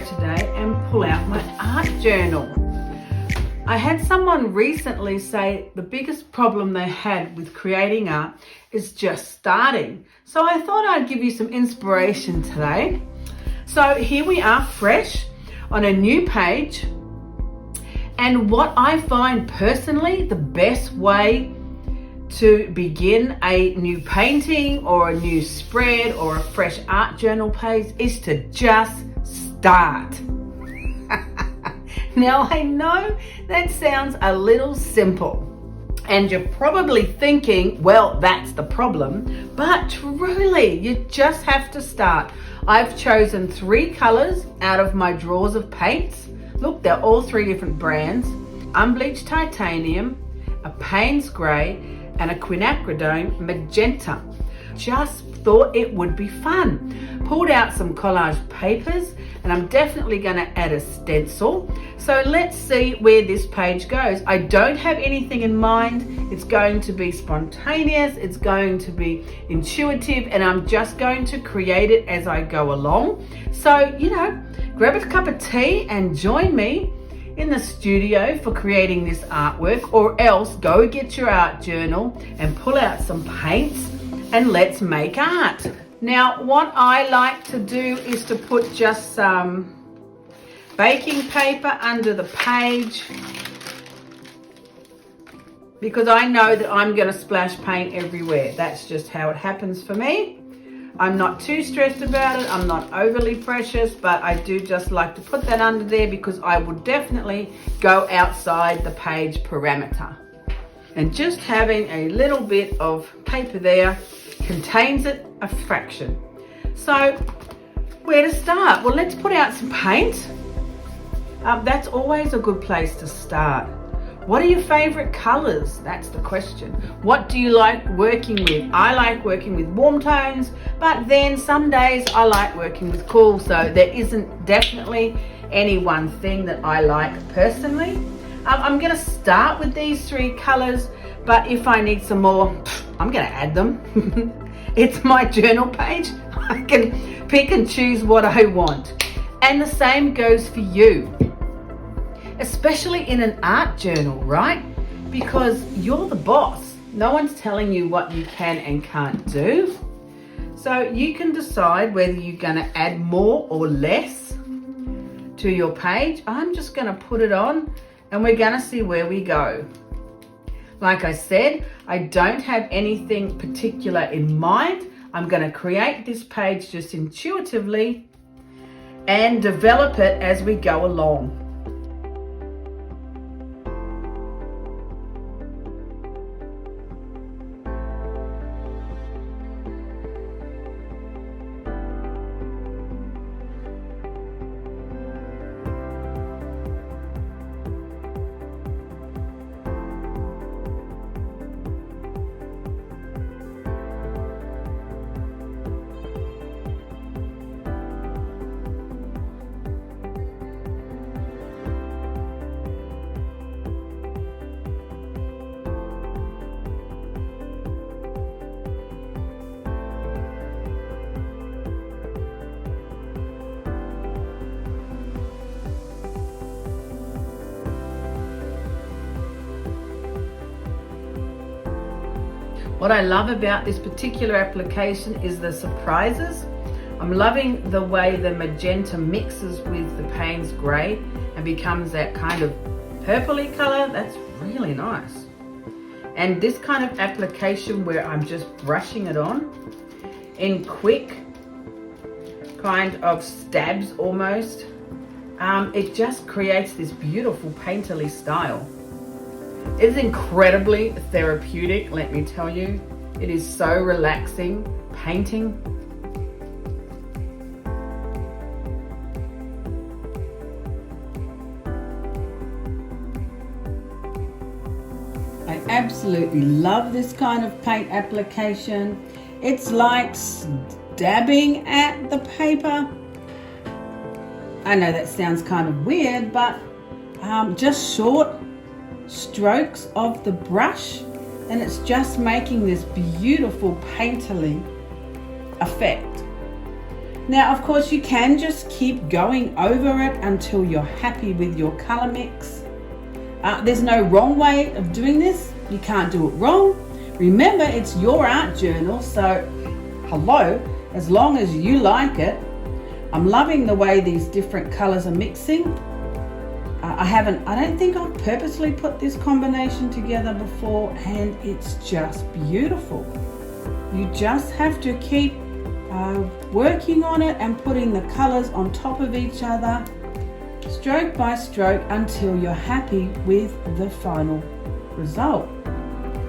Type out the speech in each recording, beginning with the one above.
today and pull out my art journal. I had someone recently say the biggest problem they had with creating art is just starting. So I thought I'd give you some inspiration today. So here we are, fresh on a new page. And what I find personally the best way to begin a new painting or a new spread or a fresh art journal page is to just start. Now I know that sounds a little simple and you're probably thinking, well, that's the problem, but truly you just have to start. I've chosen 3 colors out of my drawers of paints. Look, they're all 3 different brands: unbleached titanium, a Payne's grey, and a quinacridone magenta. Just thought it would be fun. Pulled out some collage papers, and I'm definitely going to add a stencil. So let's see where this page goes. I don't have anything in mind. It's going to be spontaneous, it's going to be intuitive, and I'm just going to create it as I go along. So, grab a cup of tea and join me in the studio for creating this artwork, or else go get your art journal and pull out some paints and let's make art. Now, what I like to do is to put just some baking paper under the page, because I know that I'm going to splash paint everywhere. That's just how it happens for me. I'm not too stressed about it. I'm not overly precious, but I do just like to put that under there because I would definitely go outside the page parameter. And just having a little bit of paper there contains it a fraction. So where to start? Well, let's put out some paint. That's always a good place to start. What are your favorite colors? That's the question. What do you like working with? I like working with warm tones, but then some days I like working with cool. So there isn't definitely any one thing that I like personally. I'm gonna start with these 3 colors, but if I need some more, I'm gonna add them. It's my journal page. I can pick and choose what I want. And the same goes for you. Especially in an art journal, right? Because you're the boss. No one's telling you what you can and can't do. So you can decide whether you're going to add more or less to your page. I'm just going to put it on and we're going to see where we go. Like I said, I don't have anything particular in mind. I'm going to create this page just intuitively and develop it as we go along. What I love about this particular application is the surprises. I'm loving the way the magenta mixes with the Payne's grey and becomes that kind of purpley color. That's really nice. And this kind of application where I'm just brushing it on in quick kind of stabs almost, it just creates this beautiful painterly style. It is incredibly therapeutic, let me tell you. It is so relaxing painting. I absolutely love this kind of paint application. It's like dabbing at the paper. I know that sounds kind of weird, but just short strokes of the brush, and it's just making this beautiful painterly effect. Now, of course, you can just keep going over it until you're happy with your color mix. There's no wrong way of doing this. You can't do it wrong. Remember, it's your art journal, so hello, as long as you like it. I'm loving the way these different colors are mixing. I don't think I've purposely put this combination together before, and it's just beautiful. You just have to keep working on it and putting the colors on top of each other, stroke by stroke, until you're happy with the final result.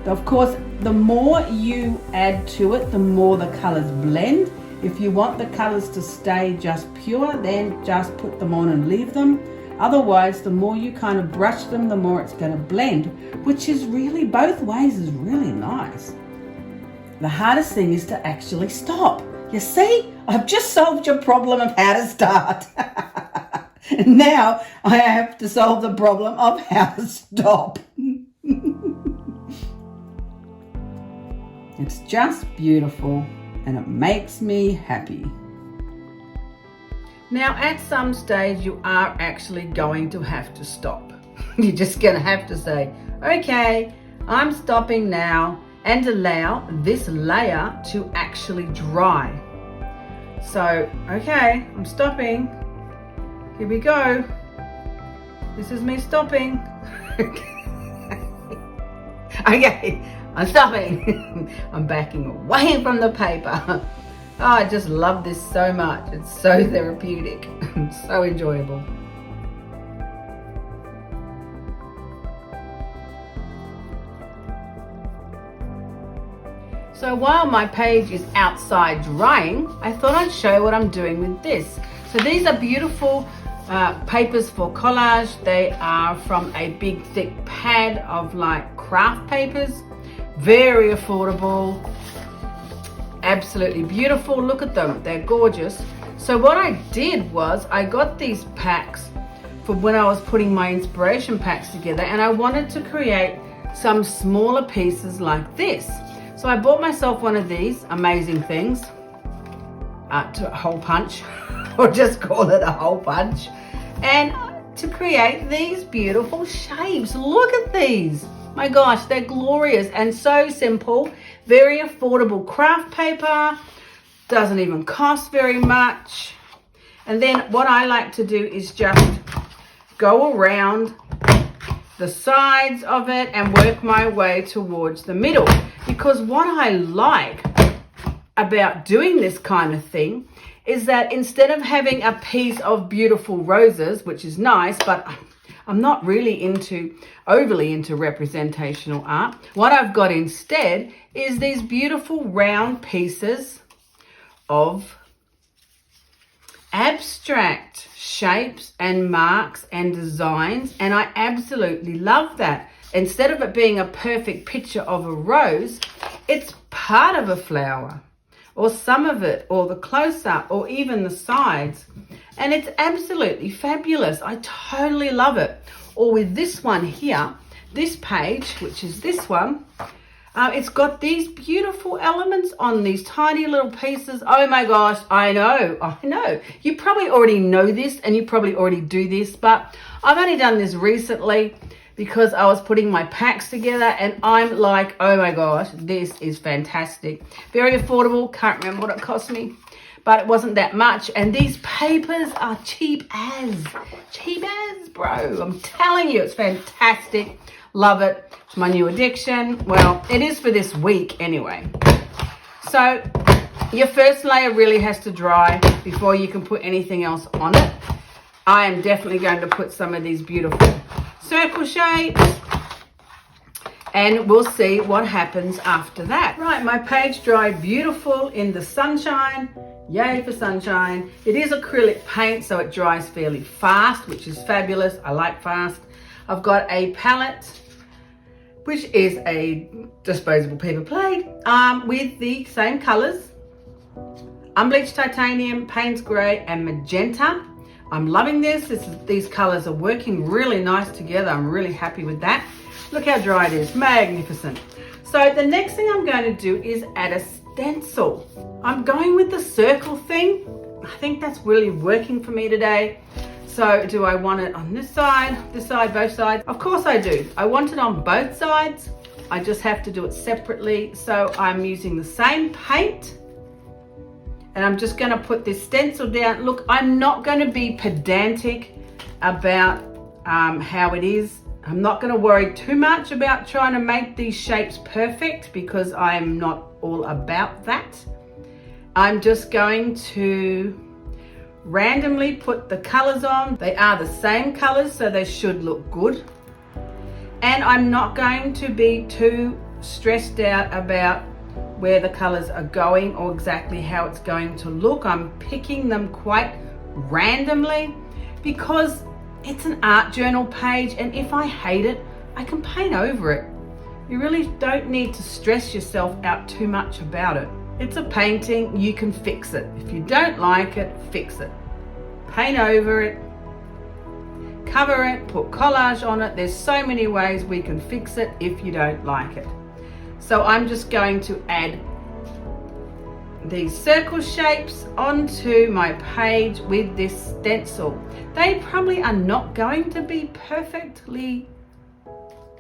Of course, the more you add to it, the more the colors blend. If you want the colors to stay just pure, then just put them on and leave them. Otherwise, the more you kind of brush them, the more it's going to blend, which is really, both ways is really nice. The hardest thing is to actually stop. You see, I've just solved your problem of how to start. And now I have to solve the problem of how to stop. It's just beautiful and it makes me happy. Now, at some stage, you are actually going to have to stop. You're just going to have to say, okay, I'm stopping now, and allow this layer to actually dry. So, okay, I'm stopping. Here we go. This is me stopping. Okay, I'm stopping. I'm backing away from the paper. Oh, I just love this so much. It's so therapeutic. So enjoyable. So while my page is outside drying, I thought I'd show what I'm doing with this. So these are beautiful papers for collage. They are from a big thick pad of like craft papers. Very affordable. Absolutely beautiful. Look at them. They're gorgeous. So what I did was I got these packs for when I was putting my inspiration packs together, and I wanted to create some smaller pieces like this. So I bought myself one of these amazing things, to a hole punch, or just call it a hole punch, and to create these beautiful shapes. Look at these. My gosh, they're glorious and so simple. Very affordable craft paper. Doesn't even cost very much. And then what I like to do is just go around the sides of it and work my way towards the middle. Because what I like about doing this kind of thing is that instead of having a piece of beautiful roses, which is nice, but I'm not really overly into representational art. What I've got instead is these beautiful round pieces of abstract shapes and marks and designs, and I absolutely love that. Instead of it being a perfect picture of a rose, it's part of a flower, or some of it, or the close-up, or even the sides. And it's absolutely fabulous. I totally love it. Or with this one here, this page, which is this one, it's got these beautiful elements on these tiny little pieces. Oh my gosh, I know. You probably already know this and you probably already do this, but I've only done this recently because I was putting my packs together and I'm like, oh my gosh, this is fantastic. Very affordable. Can't remember what it cost me, but it wasn't that much. And these papers are cheap as, bro. I'm telling you, it's fantastic. Love it. It's my new addiction. Well, it is for this week anyway. So your first layer really has to dry before you can put anything else on it. I am definitely going to put some of these beautiful circle shapes, and we'll see what happens after that. Right, my page dried beautiful in the sunshine. Yay for sunshine. It is acrylic paint, so it dries fairly fast, which is fabulous. I like fast. I've got a palette, which is a disposable paper plate, with the same colors: unbleached titanium, Payne's grey, and magenta. I'm loving this. These colors are working really nice together. I'm really happy with that. Look how dry it is. Magnificent. So the next thing I'm going to do is add a stencil. I'm going with the circle thing I think that's really working for me today. So do I want it on this side, both sides? Of course I do. I want it on both sides. I just have to do it separately. So I'm using the same paint and I'm just gonna put this stencil down. Look, I'm not gonna be pedantic about how it is. I'm not gonna worry too much about trying to make these shapes perfect because I'm not all about that. I'm just going to randomly put the colors on. They are the same colors, so they should look good. And I'm not going to be too stressed out about where the colors are going or exactly how it's going to look. I'm picking them quite randomly because it's an art journal page, and if I hate it, I can paint over it. You really don't need to stress yourself out too much about it. It's a painting, you can fix it. If you don't like it, fix it. Paint over it, cover it, put collage on it. There's so many ways we can fix it if you don't like it. So I'm just going to add these circle shapes onto my page with this stencil. They probably are not going to be perfectly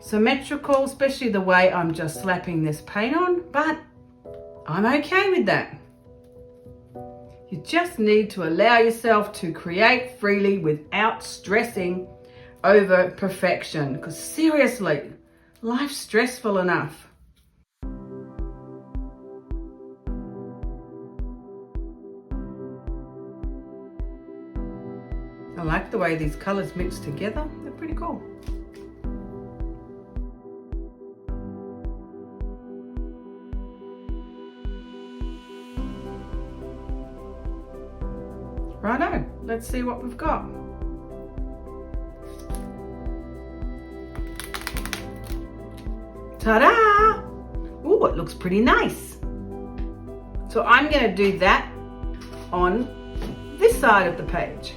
symmetrical, especially the way I'm just slapping this paint on, but I'm okay with that. You just need to allow yourself to create freely without stressing over perfection, because seriously, life's stressful enough. I like the way these colors mix together. They're pretty cool. Righto, let's see what we've got. Ta-da! Ooh, it looks pretty nice. So I'm going to do that on this side of the page.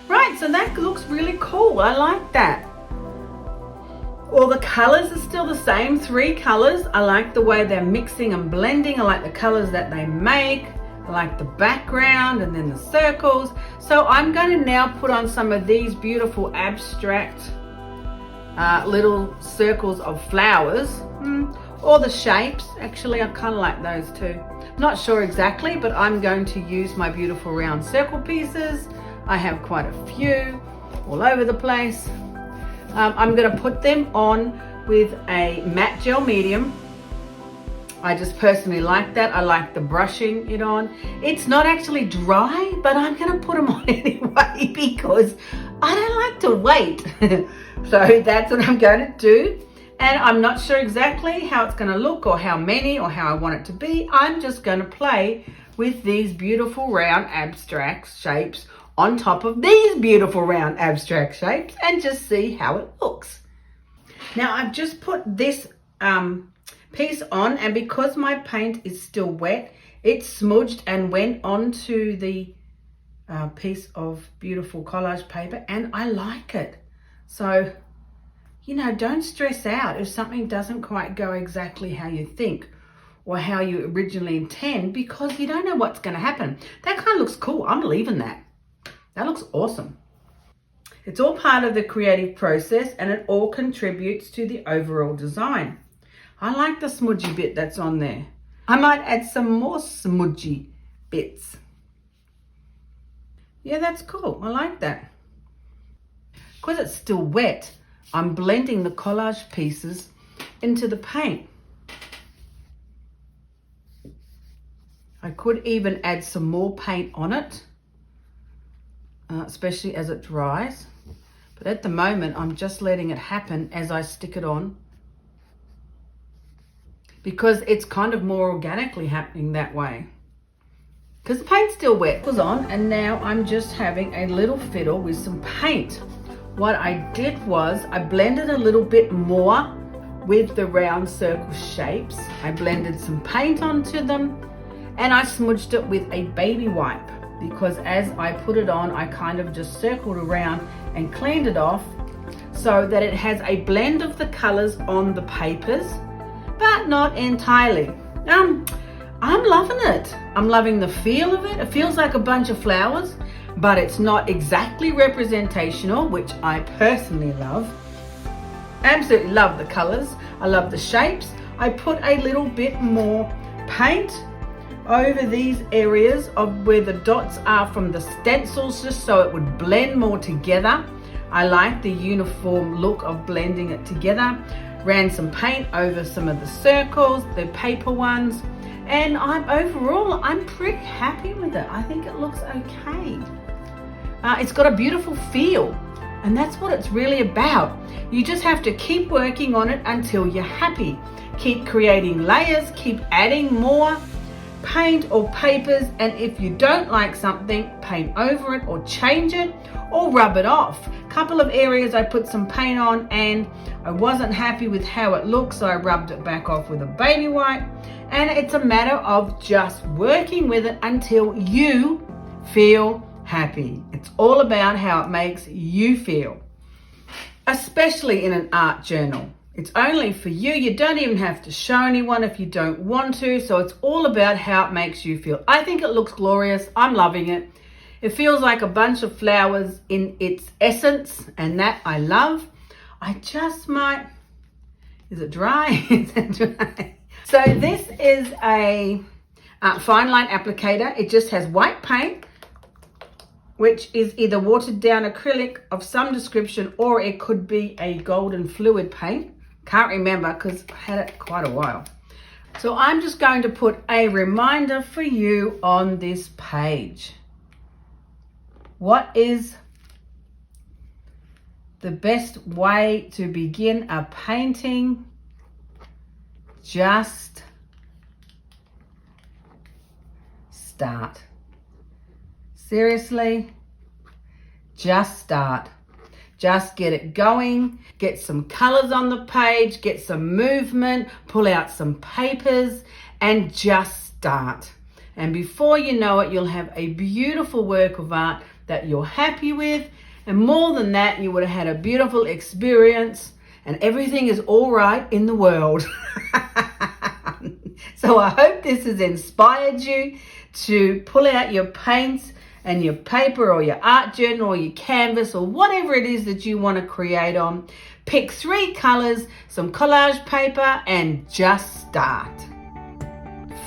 Right, so that looks really cool. I like that. All the colors are still the same, 3 colors. I like the way they're mixing and blending. I like the colors that they make. I like the background and then the circles. So I'm going to now put on some of these beautiful abstract little circles of flowers, or the shapes. Actually, I kind of like those too. Not sure exactly, but I'm going to use my beautiful round circle pieces. I have quite a few all over the place. I'm going to put them on with a matte gel medium. I just personally like that. I like the brushing it on. It's not actually dry, but I'm going to put them on anyway because I don't like to wait. So that's what I'm going to do. And I'm not sure exactly how it's going to look or how many or how I want it to be. I'm just going to play with these beautiful round abstract shapes on top of these beautiful round abstract shapes and just see how it looks. Now I've just put this piece on, and because my paint is still wet, it smudged and went onto the piece of beautiful collage paper, and I like it. So, you know, don't stress out if something doesn't quite go exactly how you think or how you originally intend, because you don't know what's going to happen. That kind of looks cool. I'm leaving that. That looks awesome. It's all part of the creative process, and it all contributes to the overall design. I like the smudgy bit that's on there. I might add some more smudgy bits. Yeah, that's cool. I like that. Because it's still wet, I'm blending the collage pieces into the paint. I could even add some more paint on it, especially as it dries. But at the moment, I'm just letting it happen as I stick it on, because it's kind of more organically happening that way. Because the paint's still wet. It was on, and now I'm just having a little fiddle with some paint. What I did was I blended a little bit more with the round circle shapes. I blended some paint onto them, and I smudged it with a baby wipe, because as I put it on, I kind of just circled around and cleaned it off so that it has a blend of the colors on the papers, but not entirely. I'm loving it. I'm loving the feel of it. It feels like a bunch of flowers, but it's not exactly representational, which I personally love. Absolutely love the colors. I love the shapes. I put a little bit more paint over these areas of where the dots are from the stencils, just so it would blend more together. I like the uniform look of blending it together. Ran some paint over some of the circles, the paper ones, and overall I'm pretty happy with it. I think it looks okay. It's got a beautiful feel, and that's what it's really about. You just have to keep working on it until you're happy. Keep creating layers, keep adding more paint or papers, and if you don't like something, paint over it or change it or rub it off. A couple of areas I put some paint on and I wasn't happy with how it looked, so I rubbed it back off with a baby wipe. And it's a matter of just working with it until you feel happy. It's all about how it makes you feel, especially in an art journal. It's only for you. You don't even have to show anyone if you don't want to. So it's all about how it makes you feel. I think it looks glorious. I'm loving it. It feels like a bunch of flowers in its essence, and that I love. I just might, is it dry? Is it dry? So this is a fine line applicator. It just has white paint, which is either watered down acrylic of some description, or it could be a golden fluid paint. Can't remember because I had it quite a while. So I'm just going to put a reminder for you on this page. What is the best way to begin a painting? Just start. Seriously, just start. Just get it going, get some colors on the page, get some movement, pull out some papers, and just start. And before you know it, you'll have a beautiful work of art that you're happy with. And more than that, you would have had a beautiful experience, and everything is all right in the world. So I hope this has inspired you to pull out your paints and your paper or your art journal or your canvas or whatever it is that you want to create on. Pick 3 colors, some collage paper, and just start.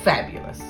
Fabulous.